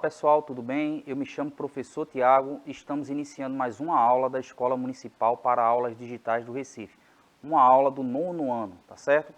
pessoal, tudo bem? Eu me chamo professor Tiago e estamos iniciando mais uma aula da Escola Municipal para Aulas Digitais do Recife. Uma aula do 9º ano, tá certo?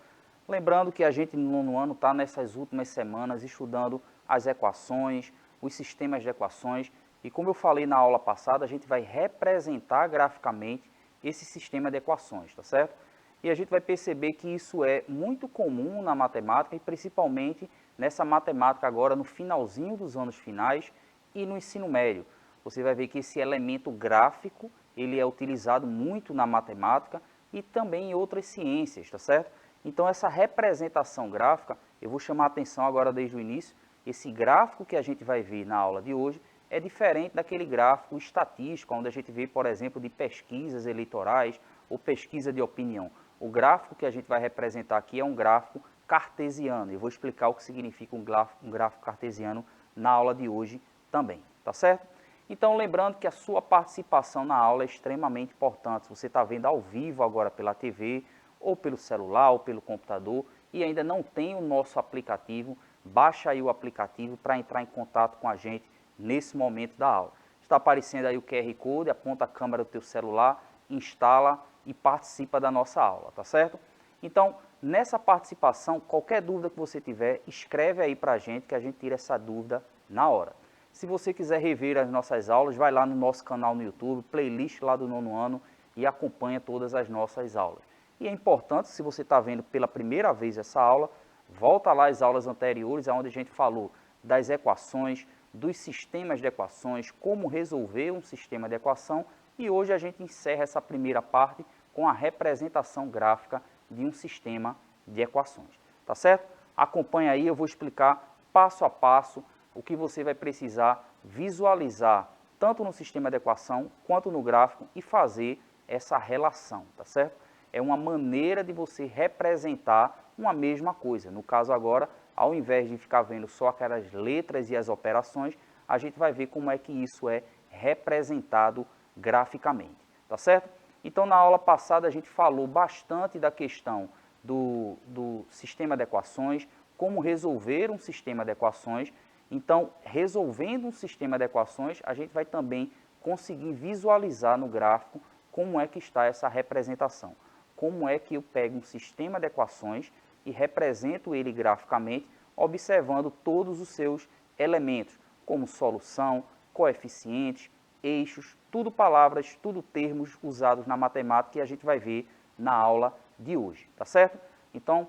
Lembrando que a gente no 9º ano está nessas últimas semanas estudando as equações, os sistemas de equações e como eu falei na aula passada, a gente vai representar graficamente esse sistema de equações, tá certo? E a gente vai perceber que isso é muito comum na matemática e principalmente nessa matemática agora no finalzinho dos anos finais e no ensino médio. Você vai ver que esse elemento gráfico, ele é utilizado muito na matemática e também em outras ciências, tá certo? Então essa representação gráfica, eu vou chamar a atenção agora desde o início, esse gráfico que a gente vai ver na aula de hoje é diferente daquele gráfico estatístico, onde a gente vê, por exemplo, de pesquisas eleitorais ou pesquisa de opinião. O gráfico que a gente vai representar aqui é um gráfico cartesiano. Eu vou explicar o que significa um gráfico cartesiano na aula de hoje também, tá certo? Então, lembrando que a sua participação na aula é extremamente importante. Se você está vendo ao vivo agora pela TV, ou pelo celular, ou pelo computador, e ainda não tem o nosso aplicativo, baixa aí o aplicativo para entrar em contato com a gente nesse momento da aula. Está aparecendo aí o QR Code, aponta a câmera do teu celular, instala e participa da nossa aula, tá certo? Então, nessa participação, qualquer dúvida que você tiver, escreve aí para a gente que a gente tira essa dúvida na hora. Se você quiser rever as nossas aulas, vai lá no nosso canal no YouTube, playlist lá do 9º ano e acompanha todas as nossas aulas. E é importante, se você está vendo pela primeira vez essa aula, volta lá às aulas anteriores, onde a gente falou das equações, dos sistemas de equações, como resolver um sistema de equação, e hoje a gente encerra essa primeira parte com a representação gráfica de um sistema de equações, tá certo? Acompanha aí, eu vou explicar passo a passo o que você vai precisar visualizar tanto no sistema de equação quanto no gráfico e fazer essa relação, tá certo? É uma maneira de você representar uma mesma coisa. No caso agora, ao invés de ficar vendo só aquelas letras e as operações, a gente vai ver como é que isso é representado graficamente, tá certo? Então, na aula passada, a gente falou bastante da questão do sistema de equações, como resolver um sistema de equações. Então, resolvendo um sistema de equações, a gente vai também conseguir visualizar no gráfico como é que está essa representação. Como é que eu pego um sistema de equações e represento ele graficamente, observando todos os seus elementos, como solução, coeficientes, eixos, tudo palavras, tudo termos usados na matemática e a gente vai ver na aula de hoje, tá certo? Então,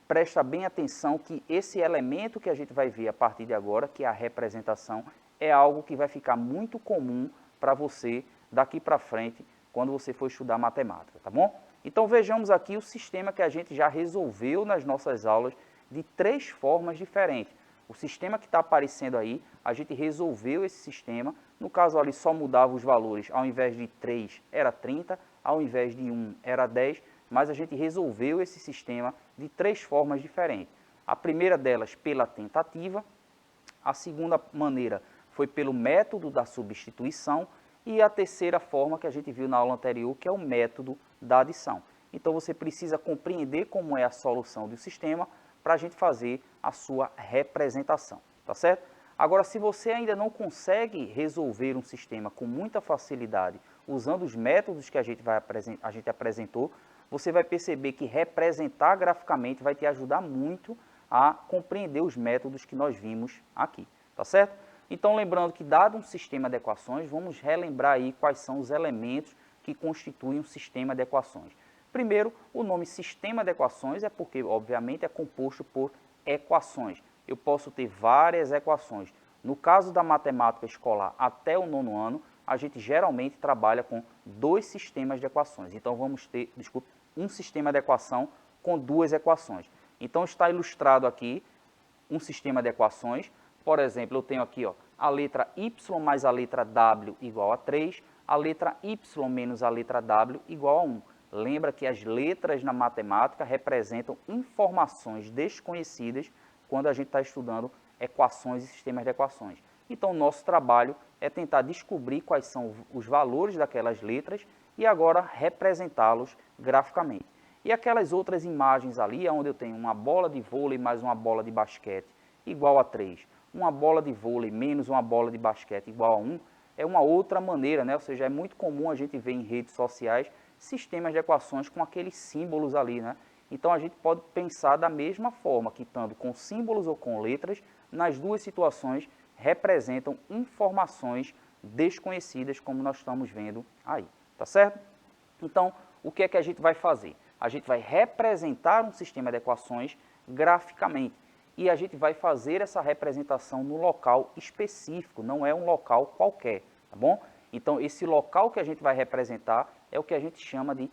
presta bem atenção que esse elemento que a gente vai ver a partir de agora, que é a representação, é algo que vai ficar muito comum para você daqui para frente, quando você for estudar matemática, tá bom? Então, vejamos aqui o sistema que a gente já resolveu nas nossas aulas de 3 formas diferentes. O sistema que está aparecendo aí, a gente resolveu esse sistema. No caso ali, só mudava os valores. Ao invés de 3, era 30. Ao invés de 1, era 10. Mas a gente resolveu esse sistema de 3 formas diferentes. A primeira delas, pela tentativa. A segunda maneira foi pelo método da substituição. E a terceira forma que a gente viu na aula anterior, que é o método da adição. Então, você precisa compreender como é a solução do sistema para a gente fazer a sua representação, tá certo? Agora, se você ainda não consegue resolver um sistema com muita facilidade, usando os métodos que a gente apresentou, você vai perceber que representar graficamente vai te ajudar muito a compreender os métodos que nós vimos aqui, tá certo? Então, lembrando que, dado um sistema de equações, vamos relembrar aí quais são os elementos que constituem um sistema de equações. Primeiro, o nome sistema de equações é porque, obviamente, é composto por equações. Eu posso ter várias equações. No caso da matemática escolar até o 9º ano, a gente geralmente trabalha com 2 sistemas de equações. Então, vamos ter, um sistema de equação com 2 equações. Então, está ilustrado aqui um sistema de equações. Por exemplo, eu tenho aqui a letra y mais a letra w igual a 3, a letra y menos a letra w igual a 1. Lembra que as letras na matemática representam informações desconhecidas quando a gente está estudando equações e sistemas de equações. Então, o nosso trabalho é tentar descobrir quais são os valores daquelas letras e agora representá-los graficamente. E aquelas outras imagens ali, onde eu tenho uma bola de vôlei mais uma bola de basquete igual a 3, uma bola de vôlei menos uma bola de basquete igual a 1, é uma outra maneira, né? Ou seja, é muito comum a gente ver em redes sociais sistemas de equações com aqueles símbolos ali, né? Então a gente pode pensar da mesma forma, que tanto com símbolos ou com letras, nas duas situações representam informações desconhecidas, como nós estamos vendo aí, tá certo? Então, o que é que a gente vai fazer? A gente vai representar um sistema de equações graficamente e a gente vai fazer essa representação no local específico, não é um local qualquer, tá bom? Então, esse local que a gente vai representar é o que a gente chama de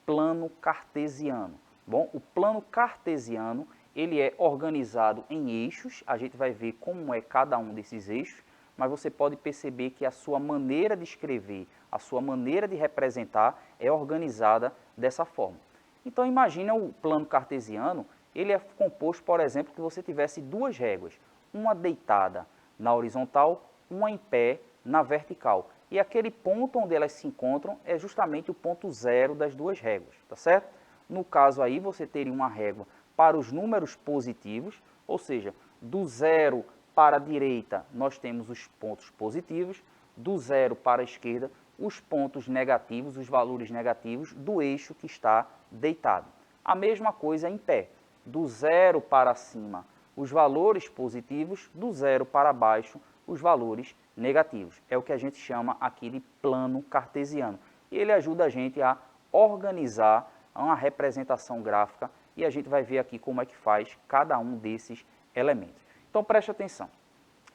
plano cartesiano. Bom, o plano cartesiano, ele é organizado em eixos, a gente vai ver como é cada um desses eixos, mas você pode perceber que a sua maneira de escrever, a sua maneira de representar é organizada dessa forma. Então imagina o plano cartesiano, ele é composto, por exemplo, que você tivesse duas réguas, uma deitada na horizontal, uma em pé na vertical. E aquele ponto onde elas se encontram é justamente o ponto zero das duas réguas, tá certo? No caso aí você teria uma régua para os números positivos, ou seja, do zero para a direita nós temos os pontos positivos, do zero para a esquerda os pontos negativos, os valores negativos do eixo que está deitado. A mesma coisa em pé, do zero para cima os valores positivos, do zero para baixo os valores negativos. É o que a gente chama aqui de plano cartesiano. E ele ajuda a gente a organizar uma representação gráfica e a gente vai ver aqui como é que faz cada um desses elementos. Então preste atenção.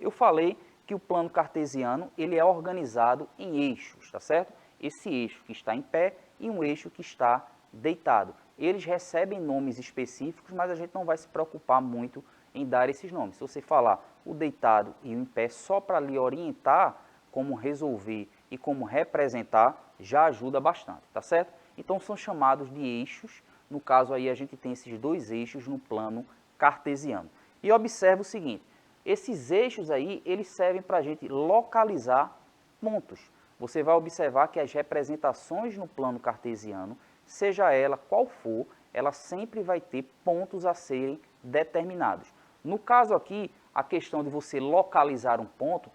Eu falei que o plano cartesiano ele é organizado em eixos, tá certo? Esse eixo que está em pé e um eixo que está deitado. Eles recebem nomes específicos, mas a gente não vai se preocupar muito em dar esses nomes. Se você falar o deitado e o em pé só para lhe orientar como resolver e como representar, já ajuda bastante, tá certo? Então são chamados de eixos. No caso aí a gente tem esses dois eixos no plano cartesiano. E observe o seguinte, esses eixos aí, eles servem para a gente localizar pontos. Você vai observar que as representações no plano cartesiano, seja ela qual for, ela sempre vai ter pontos a serem determinados. No caso aqui, a questão de você localizar um ponto,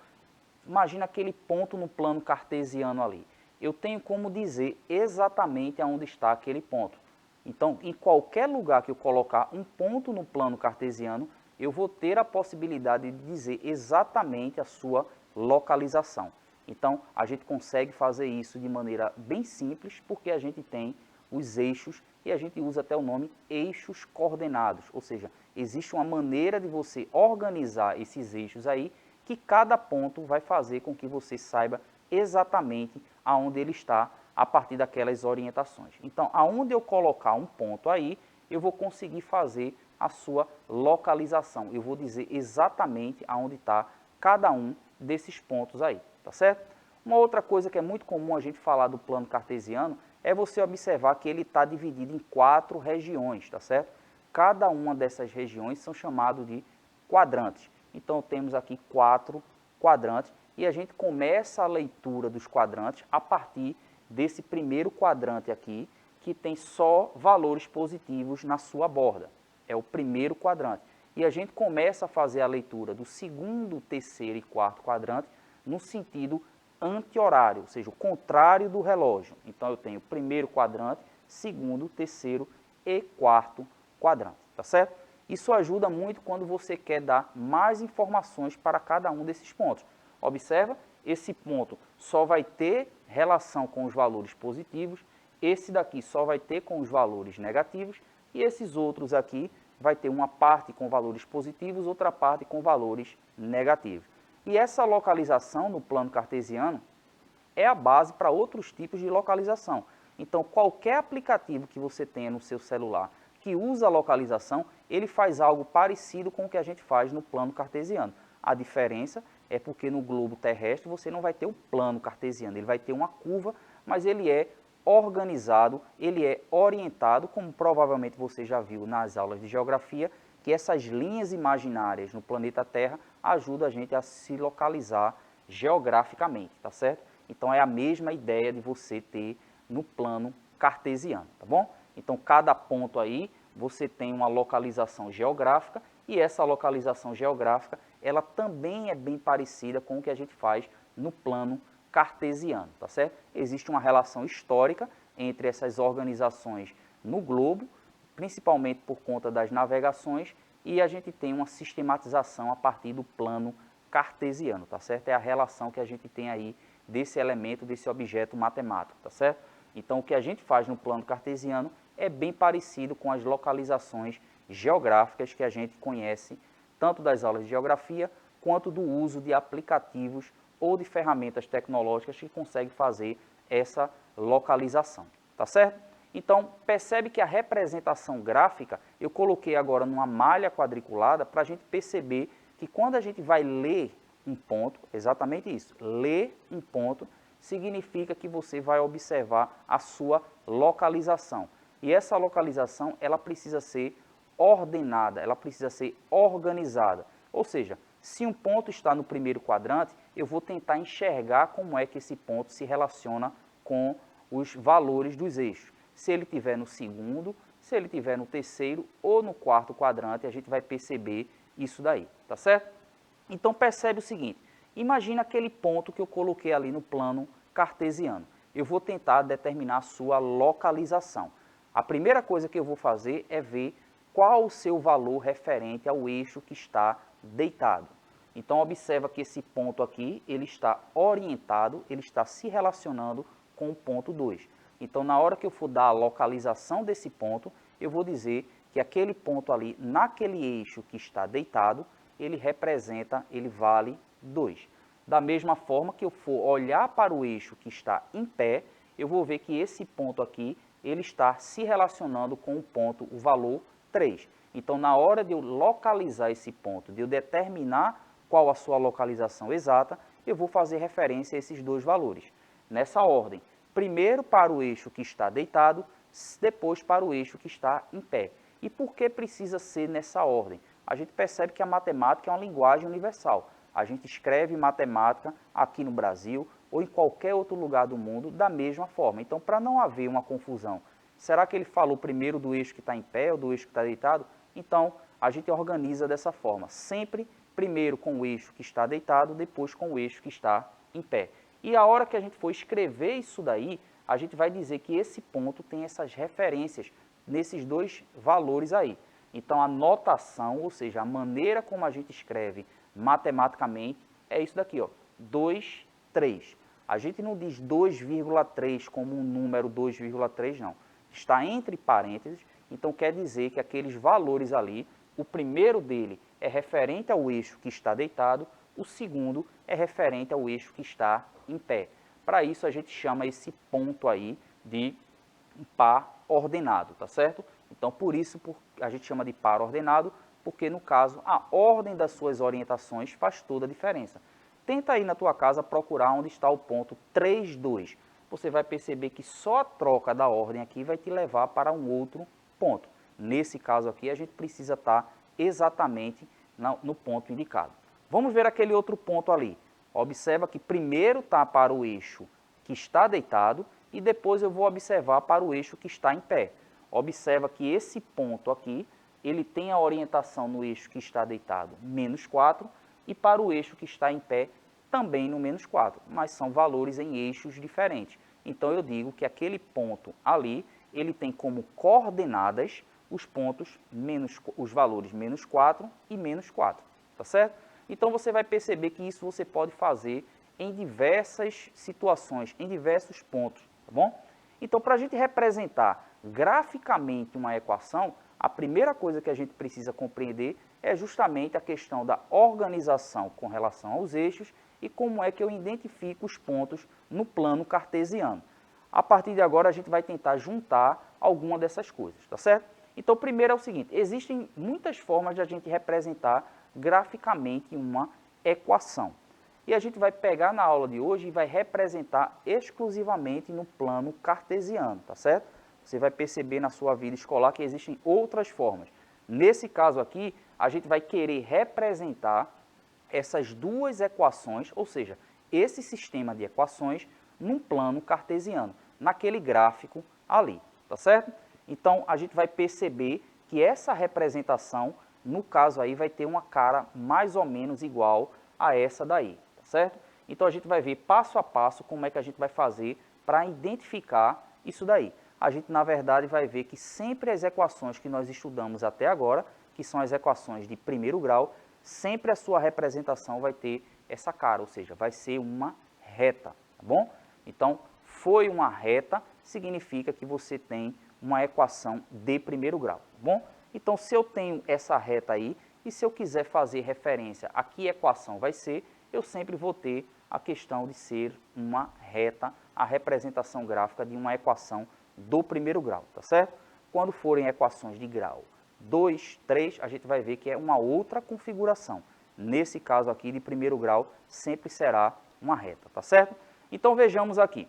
imagina aquele ponto no plano cartesiano ali. Eu tenho como dizer exatamente aonde está aquele ponto. Então, em qualquer lugar que eu colocar um ponto no plano cartesiano, eu vou ter a possibilidade de dizer exatamente a sua localização. Então, a gente consegue fazer isso de maneira bem simples, porque a gente tem os eixos e a gente usa até o nome eixos coordenados, ou seja, existe uma maneira de você organizar esses eixos aí, que cada ponto vai fazer com que você saiba exatamente aonde ele está a partir daquelas orientações. Então, aonde eu colocar um ponto aí, eu vou conseguir fazer a sua localização. Eu vou dizer exatamente aonde está cada um desses pontos aí, tá certo? Uma outra coisa que é muito comum a gente falar do plano cartesiano é você observar que ele está dividido em 4 regiões, tá certo? Cada uma dessas regiões são chamadas de quadrantes. Então temos aqui 4 quadrantes e a gente começa a leitura dos quadrantes a partir desse primeiro quadrante aqui, que tem só valores positivos na sua borda. É o primeiro quadrante. E a gente começa a fazer a leitura do segundo, terceiro e quarto quadrante no sentido anti-horário, ou seja, o contrário do relógio. Então eu tenho primeiro quadrante, segundo, terceiro e quarto quadrante, tá certo? Isso ajuda muito quando você quer dar mais informações para cada um desses pontos. Observa, esse ponto só vai ter relação com os valores positivos, esse daqui só vai ter com os valores negativos e esses outros aqui vai ter uma parte com valores positivos, outra parte com valores negativos. E essa localização no plano cartesiano é a base para outros tipos de localização. Então, qualquer aplicativo que você tenha no seu celular que usa a localização, ele faz algo parecido com o que a gente faz no plano cartesiano. A diferença é porque no globo terrestre você não vai ter o plano cartesiano, ele vai ter uma curva, mas ele é organizado, ele é orientado, como provavelmente você já viu nas aulas de geografia, que essas linhas imaginárias no planeta Terra ajudam a gente a se localizar geograficamente, tá certo? Então é a mesma ideia de você ter no plano cartesiano, tá bom? Então cada ponto aí você tem uma localização geográfica e essa localização geográfica ela também é bem parecida com o que a gente faz no plano cartesiano, tá certo? Existe uma relação histórica entre essas organizações no globo, principalmente por conta das navegações, e a gente tem uma sistematização a partir do plano cartesiano, tá certo? É a relação que a gente tem aí desse elemento, desse objeto matemático, tá certo? Então, o que a gente faz no plano cartesiano é bem parecido com as localizações geográficas que a gente conhece, tanto das aulas de geografia, quanto do uso de aplicativos ou de ferramentas tecnológicas que conseguem fazer essa localização, tá certo? Então, percebe que a representação gráfica, eu coloquei agora numa malha quadriculada para a gente perceber que quando a gente vai ler um ponto, exatamente isso, ler um ponto significa que você vai observar a sua localização. E essa localização, ela precisa ser ordenada, ela precisa ser organizada. Ou seja, se um ponto está no primeiro quadrante, eu vou tentar enxergar como é que esse ponto se relaciona com os valores dos eixos. Se ele estiver no segundo, se ele estiver no terceiro ou no quarto quadrante, a gente vai perceber isso daí, tá certo? Então percebe o seguinte, imagina aquele ponto que eu coloquei ali no plano cartesiano. Eu vou tentar determinar a sua localização. A primeira coisa que eu vou fazer é ver qual o seu valor referente ao eixo que está deitado. Então observa que esse ponto aqui, ele está orientado, ele está se relacionando com o ponto 2. Então na hora que eu for dar a localização desse ponto, eu vou dizer que aquele ponto ali, naquele eixo que está deitado, ele representa, ele vale 2. Da mesma forma que eu for olhar para o eixo que está em pé, eu vou ver que esse ponto aqui, ele está se relacionando com o ponto, o valor 3. Então, na hora de eu localizar esse ponto, de eu determinar qual a sua localização exata, eu vou fazer referência a esses dois valores. Nessa ordem, primeiro para o eixo que está deitado, depois para o eixo que está em pé. E por que precisa ser nessa ordem? A gente percebe que a matemática é uma linguagem universal. A gente escreve matemática aqui no Brasil ou em qualquer outro lugar do mundo da mesma forma. Então, para não haver uma confusão, será que ele falou primeiro do eixo que está em pé ou do eixo que está deitado? Então, a gente organiza dessa forma, sempre primeiro com o eixo que está deitado, depois com o eixo que está em pé. E a hora que a gente for escrever isso daí, a gente vai dizer que esse ponto tem essas referências nesses dois valores aí. Então, a notação, ou seja, a maneira como a gente escreve matematicamente, é isso daqui, ó, 2, 3. A gente não diz 2,3 como um número 2,3, não. Está entre parênteses, então quer dizer que aqueles valores ali, o primeiro dele é referente ao eixo que está deitado, o segundo é referente ao eixo que está em pé. Para isso, a gente chama esse ponto aí de par ordenado, tá certo? Então, por isso a gente chama de par ordenado, porque no caso, a ordem das suas orientações faz toda a diferença. Tenta aí na tua casa procurar onde está o ponto 3, 2. Você vai perceber que só a troca da ordem aqui vai te levar para um outro ponto. Nesse caso aqui, a gente precisa estar exatamente no ponto indicado. Vamos ver aquele outro ponto ali. Observa que primeiro está para o eixo que está deitado e depois eu vou observar para o eixo que está em pé. Observa que esse ponto aqui, ele tem a orientação no eixo que está deitado, menos 4, e para o eixo que está em pé, também no menos 4, mas são valores em eixos diferentes. Então eu digo que aquele ponto ali, ele tem como coordenadas os pontos, os valores menos 4 e menos 4, tá certo? Então você vai perceber que isso você pode fazer em diversas situações, em diversos pontos, tá bom? Então, para a gente representar graficamente uma equação, a primeira coisa que a gente precisa compreender é justamente a questão da organização com relação aos eixos e como é que eu identifico os pontos no plano cartesiano. A partir de agora, a gente vai tentar juntar alguma dessas coisas, tá certo? Então, primeiro é o seguinte, existem muitas formas de a gente representar graficamente uma equação. E a gente vai pegar na aula de hoje e vai representar exclusivamente no plano cartesiano, tá certo? Você vai perceber na sua vida escolar que existem outras formas. Nesse caso aqui, a gente vai querer representar essas duas equações, ou seja, esse sistema de equações num plano cartesiano, naquele gráfico ali, tá certo? Então, a gente vai perceber que essa representação no caso aí vai ter uma cara mais ou menos igual a essa daí, tá certo? Então a gente vai ver passo a passo como é que a gente vai fazer para identificar isso daí. A gente na verdade vai ver que sempre as equações que nós estudamos até agora, que são as equações de primeiro grau, sempre a sua representação vai ter essa cara, ou seja, vai ser uma reta, tá bom? Então, foi uma reta, significa que você tem uma equação de primeiro grau, tá bom? Então, se eu tenho essa reta aí, e se eu quiser fazer referência a que equação vai ser, eu sempre vou ter a questão de ser uma reta, a representação gráfica de uma equação do primeiro grau, tá certo? Quando forem equações de grau 2, 3, a gente vai ver que é uma outra configuração. Nesse caso aqui de primeiro grau, sempre será uma reta, tá certo? Então vejamos aqui.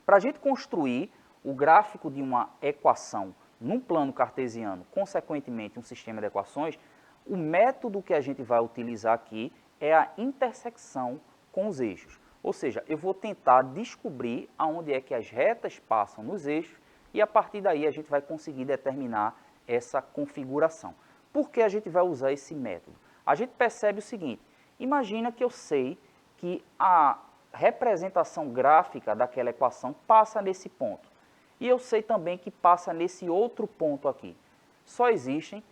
Para a gente construir o gráfico de uma equação num plano cartesiano, consequentemente um sistema de equações, o método que a gente vai utilizar aqui é a intersecção com os eixos. Ou seja, eu vou tentar descobrir aonde é que as retas passam nos eixos e a partir daí a gente vai conseguir determinar essa configuração. Por que a gente vai usar esse método? A gente percebe o seguinte, imagina que eu sei que a representação gráfica daquela equação passa nesse ponto. E eu sei também que passa nesse outro ponto aqui. Só existe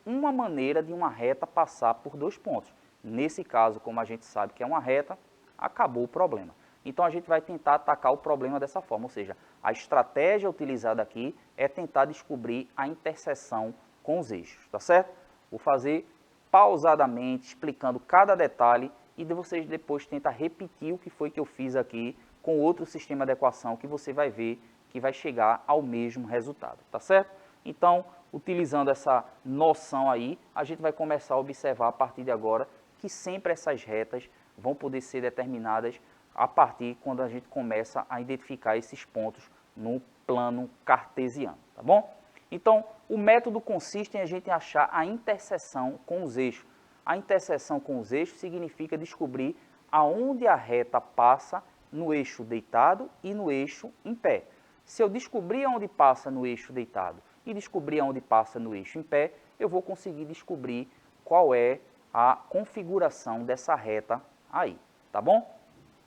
uma maneira de uma reta passar por dois pontos. Nesse caso, como a gente sabe que é uma reta, acabou o problema. Então, a gente vai tentar atacar o problema dessa forma, ou seja, a estratégia utilizada aqui é tentar descobrir a interseção com os eixos, tá certo? Vou fazer pausadamente, explicando cada detalhe e vocês depois tentam repetir o que foi que eu fiz aqui com outro sistema de equação que você vai ver que vai chegar ao mesmo resultado, tá certo? Então, utilizando essa noção aí, a gente vai começar a observar a partir de agora que sempre essas retas vão poder ser determinadas a partir quando a gente começa a identificar esses pontos no plano cartesiano, tá bom? Então, o método consiste em a gente achar a interseção com os eixos. A interseção com os eixos significa descobrir aonde a reta passa no eixo deitado e no eixo em pé. Se eu descobrir aonde passa no eixo deitado e descobrir aonde passa no eixo em pé, eu vou conseguir descobrir qual é a configuração dessa reta aí, tá bom?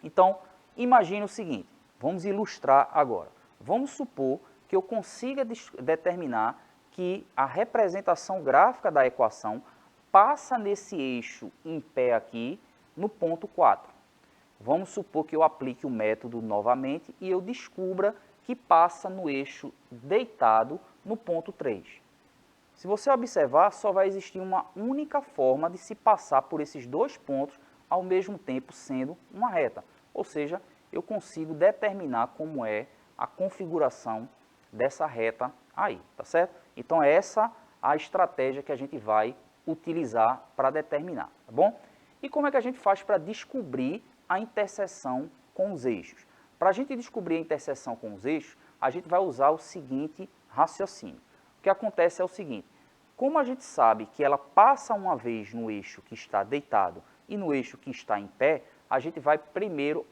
Então, imagine o seguinte, vamos ilustrar agora. Vamos supor que eu consiga determinar que a representação gráfica da equação passa nesse eixo em pé aqui no ponto 4. Vamos supor que eu aplique o método novamente e eu descubra que passa no eixo deitado no ponto 3. Se você observar, só vai existir uma única forma de se passar por esses dois pontos ao mesmo tempo sendo uma reta. Ou seja, eu consigo determinar como é a configuração dessa reta aí, tá certo? Então, essa é a estratégia que a gente vai utilizar para determinar, tá bom? E como é que a gente faz para descobrir a interseção com os eixos? Para a gente descobrir a interseção com os eixos, a gente vai usar o seguinte raciocínio. O que acontece é o seguinte, como a gente sabe que ela passa uma vez no eixo que está deitado e no eixo que está em pé, a gente vai primeiro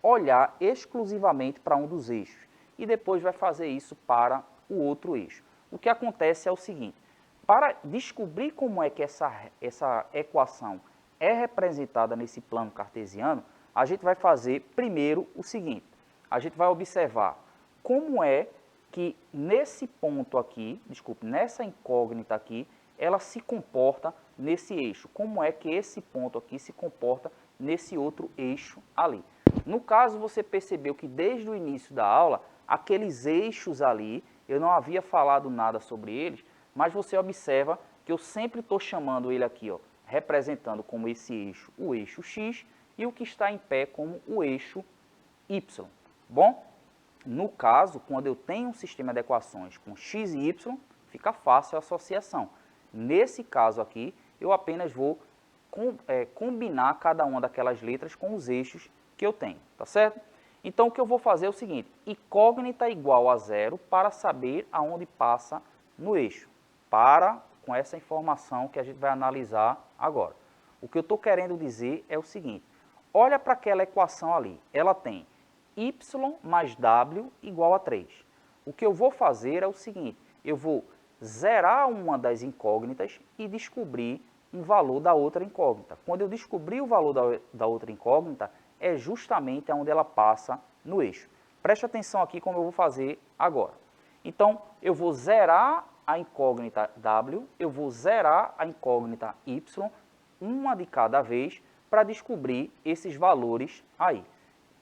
olhar exclusivamente para um dos eixos e depois vai fazer isso para o outro eixo. O que acontece é o seguinte, para descobrir como é que essa equação é representada nesse plano cartesiano, a gente vai fazer primeiro o seguinte, a gente vai observar como é que nesse ponto aqui, nessa incógnita aqui, ela se comporta nesse eixo. Como é que esse ponto aqui se comporta nesse outro eixo ali. No caso, você percebeu que desde o início da aula, aqueles eixos ali, eu não havia falado nada sobre eles, mas você observa que eu sempre estou chamando ele aqui, ó, representando como esse eixo, o eixo X, e o que está em pé como o eixo Y. Bom? No caso, quando eu tenho um sistema de equações com x e y, fica fácil a associação. Nesse caso aqui, eu apenas vou combinar cada uma daquelas letras com os eixos que eu tenho, tá certo? Então, o que eu vou fazer é o seguinte, incógnita igual a zero para saber aonde passa no eixo, com essa informação que a gente vai analisar agora. O que eu estou querendo dizer é o seguinte, olha para aquela equação ali, ela tem y mais w igual a 3. O que eu vou fazer é o seguinte, eu vou zerar uma das incógnitas e descobrir um valor da outra incógnita. Quando eu descobrir o valor da outra incógnita, é justamente onde ela passa no eixo. Preste atenção aqui como eu vou fazer agora. Então, eu vou zerar a incógnita W, eu vou zerar a incógnita Y, uma de cada vez, para descobrir esses valores aí.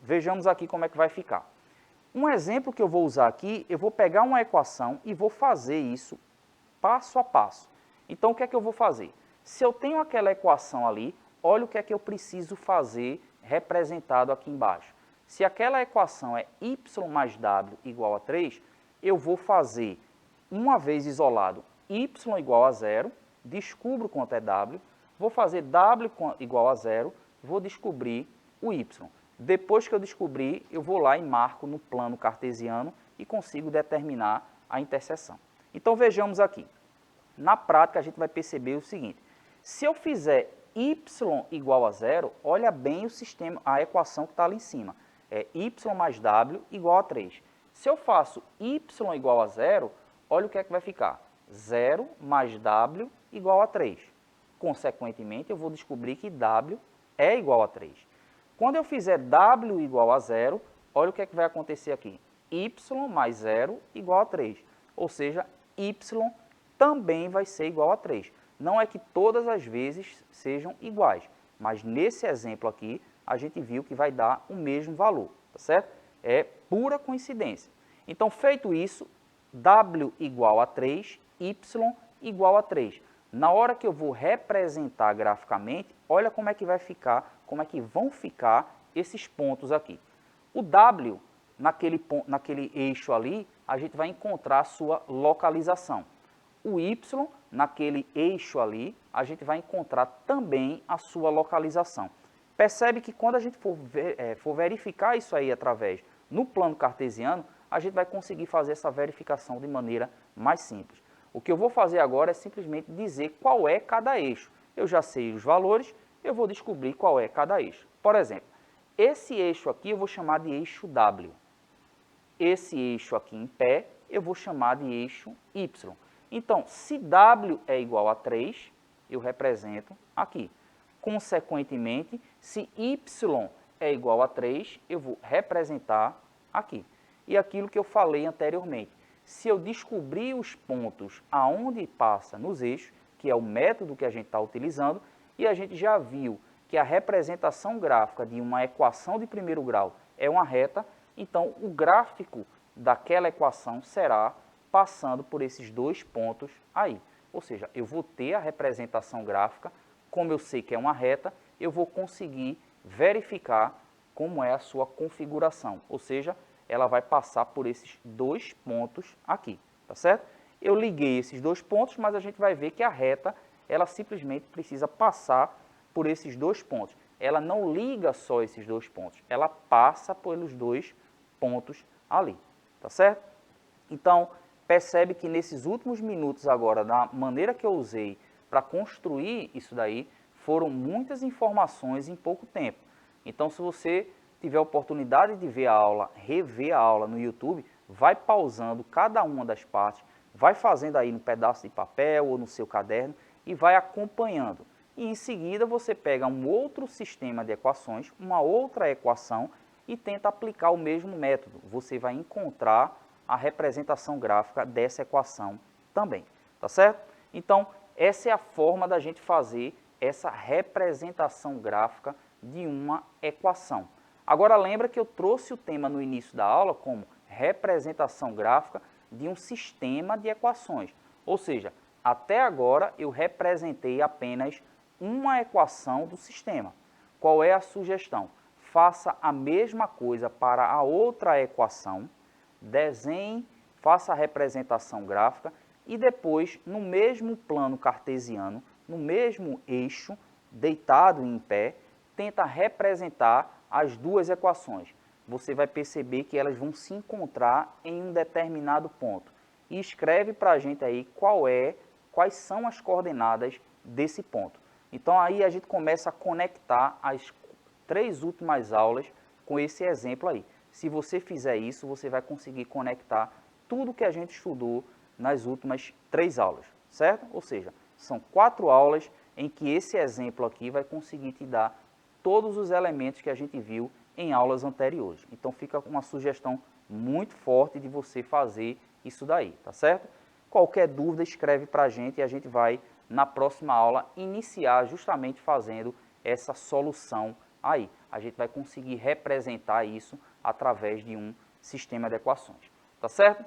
Vejamos aqui como é que vai ficar. Um exemplo que eu vou usar aqui, eu vou pegar uma equação e vou fazer isso passo a passo. Então, o que é que eu vou fazer? Se eu tenho aquela equação ali, olha o que é que eu preciso fazer representado aqui embaixo. Se aquela equação é y mais w igual a 3, eu vou fazer, uma vez isolado, y igual a 0, descubro quanto é w, vou fazer w igual a 0, vou descobrir o y. Depois que eu descobrir, eu vou lá e marco no plano cartesiano e consigo determinar a interseção. Então, vejamos aqui. Na prática, a gente vai perceber o seguinte. Se eu fizer y igual a 0, olha bem o sistema, a equação que está ali em cima. É y mais w igual a 3. Se eu faço y igual a 0, olha o que é que vai ficar. 0 mais w igual a 3. Consequentemente, eu vou descobrir que w é igual a 3. Quando eu fizer w igual a 0, olha o que é que vai acontecer aqui. Y mais 0 igual a 3. Ou seja, y também vai ser igual a 3. Não é que todas as vezes sejam iguais, mas nesse exemplo aqui, a gente viu que vai dar o mesmo valor, tá certo? É pura coincidência. Então, feito isso, w igual a 3, y igual a 3. Na hora que eu vou representar graficamente, olha como é que vai ficar, como é que vão ficar esses pontos aqui. O w, naquele eixo ali, a gente vai encontrar a sua localização. O y, naquele eixo ali, a gente vai encontrar também a sua localização. Percebe que quando a gente for verificar isso aí através no plano cartesiano, a gente vai conseguir fazer essa verificação de maneira mais simples. O que eu vou fazer agora é simplesmente dizer qual é cada eixo. Eu já sei os valores, eu vou descobrir qual é cada eixo. Por exemplo, esse eixo aqui eu vou chamar de eixo W. Esse eixo aqui em pé eu vou chamar de eixo Y. Então, se W é igual a 3, eu represento aqui. Consequentemente, se Y é igual a 3, eu vou representar aqui. E aquilo que eu falei anteriormente, se eu descobrir os pontos aonde passa nos eixos, que é o método que a gente está utilizando, e a gente já viu que a representação gráfica de uma equação de primeiro grau é uma reta, então o gráfico daquela equação será passando por esses dois pontos aí. Ou seja, eu vou ter a representação gráfica, como eu sei que é uma reta, eu vou conseguir verificar como é a sua configuração. Ou seja, ela vai passar por esses dois pontos aqui, tá certo? Eu liguei esses dois pontos, mas a gente vai ver que a reta, ela simplesmente precisa passar por esses dois pontos. Ela não liga só esses dois pontos, ela passa pelos dois pontos ali, tá certo? Então, percebe que nesses últimos minutos agora, da maneira que eu usei para construir isso daí, foram muitas informações em pouco tempo. Então, se você tiver a oportunidade de ver a aula, rever a aula no YouTube, vai pausando cada uma das partes, vai fazendo aí no pedaço de papel ou no seu caderno e vai acompanhando. E em seguida você pega um outro sistema de equações, uma outra equação e tenta aplicar o mesmo método. Você vai encontrar a representação gráfica dessa equação também, tá certo? Então, essa é a forma da gente fazer essa representação gráfica de uma equação. Agora lembra que eu trouxe o tema no início da aula como representação gráfica de um sistema de equações. Ou seja, até agora eu representei apenas uma equação do sistema. Qual é a sugestão? Faça a mesma coisa para a outra equação, desenhe, faça a representação gráfica e depois, no mesmo plano cartesiano, no mesmo eixo, deitado em pé, tenta representar as duas equações. Você vai perceber que elas vão se encontrar em um determinado ponto. E escreve para a gente aí quais são as coordenadas desse ponto. Então aí a gente começa a conectar as 3 últimas aulas com esse exemplo aí. Se você fizer isso, você vai conseguir conectar tudo que a gente estudou nas últimas 3 aulas, certo? Ou seja, são 4 aulas em que esse exemplo aqui vai conseguir te dar todos os elementos que a gente viu em aulas anteriores. Então fica uma sugestão muito forte de você fazer isso daí, tá certo? Qualquer dúvida, escreve para a gente e a gente vai, na próxima aula, iniciar justamente fazendo essa solução aí. A gente vai conseguir representar isso através de um sistema de equações, tá certo?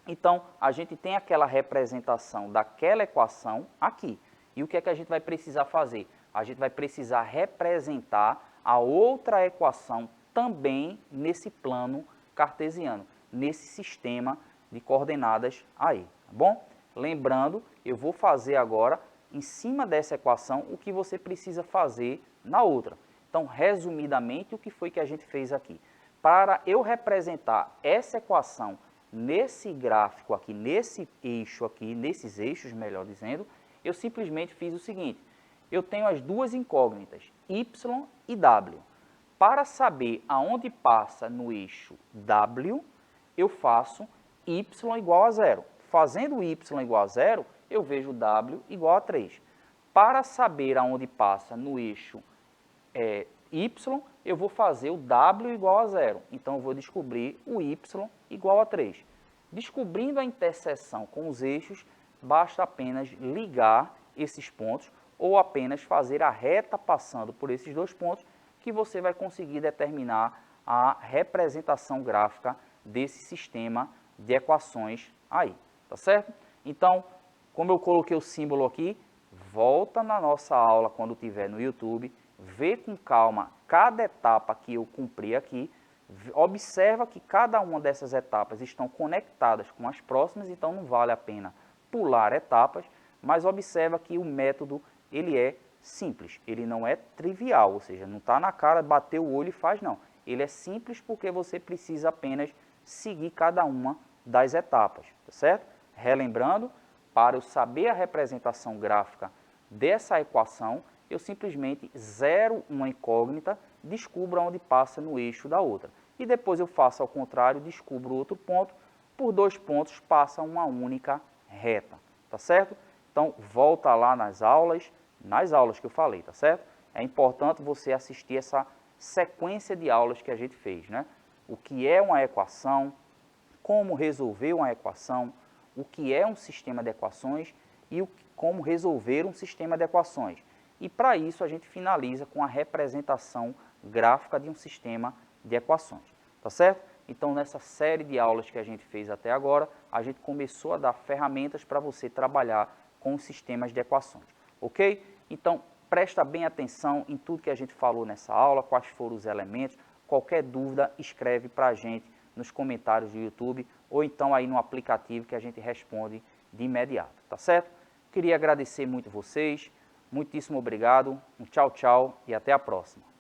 Então, a gente tem aquela representação daquela equação aqui. E o que é que a gente vai precisar fazer? A gente vai precisar representar a outra equação também nesse plano cartesiano, nesse sistema de coordenadas aí, tá bom? Lembrando, eu vou fazer agora, em cima dessa equação, o que você precisa fazer na outra. Então, resumidamente, o que foi que a gente fez aqui? Para eu representar essa equação nesse gráfico aqui, nesse eixo aqui, nesses eixos, melhor dizendo, eu simplesmente fiz o seguinte: eu tenho as duas incógnitas, y e w. Para saber aonde passa no eixo w, eu faço y igual a 0. Fazendo y igual a 0, eu vejo w igual a 3. Para saber aonde passa no eixo y, eu vou fazer o w igual a 0. Então, eu vou descobrir o y igual a 3. Descobrindo a interseção com os eixos, basta apenas ligar esses pontos ou apenas fazer a reta passando por esses dois pontos, que você vai conseguir determinar a representação gráfica desse sistema de equações aí, tá certo? Então, como eu coloquei o símbolo aqui, volta na nossa aula quando estiver no YouTube, vê com calma cada etapa que eu cumpri aqui, observa que cada uma dessas etapas estão conectadas com as próximas, então não vale a pena pular etapas, mas observa que o método ele é simples, ele não é trivial, ou seja, não está na cara, bater o olho e faz, não. Ele é simples porque você precisa apenas seguir cada uma das etapas, tá certo? Relembrando, para eu saber a representação gráfica dessa equação, eu simplesmente zero uma incógnita, descubro onde passa no eixo da outra. E depois eu faço ao contrário, descubro outro ponto, por 2 pontos passa uma única reta, tá certo? Então, volta lá nas aulas que eu falei, tá certo? É importante você assistir essa sequência de aulas que a gente fez, né? O que é uma equação, como resolver uma equação, o que é um sistema de equações e como resolver um sistema de equações. E para isso a gente finaliza com a representação gráfica de um sistema de equações, tá certo? Então, nessa série de aulas que a gente fez até agora, a gente começou a dar ferramentas para você trabalhar com os sistemas de equações, ok? Então, presta bem atenção em tudo que a gente falou nessa aula, quais foram os elementos. Qualquer dúvida, escreve para a gente nos comentários do YouTube ou então aí no aplicativo que a gente responde de imediato, tá certo? Queria agradecer muito vocês, muitíssimo obrigado, um tchau, tchau e até a próxima.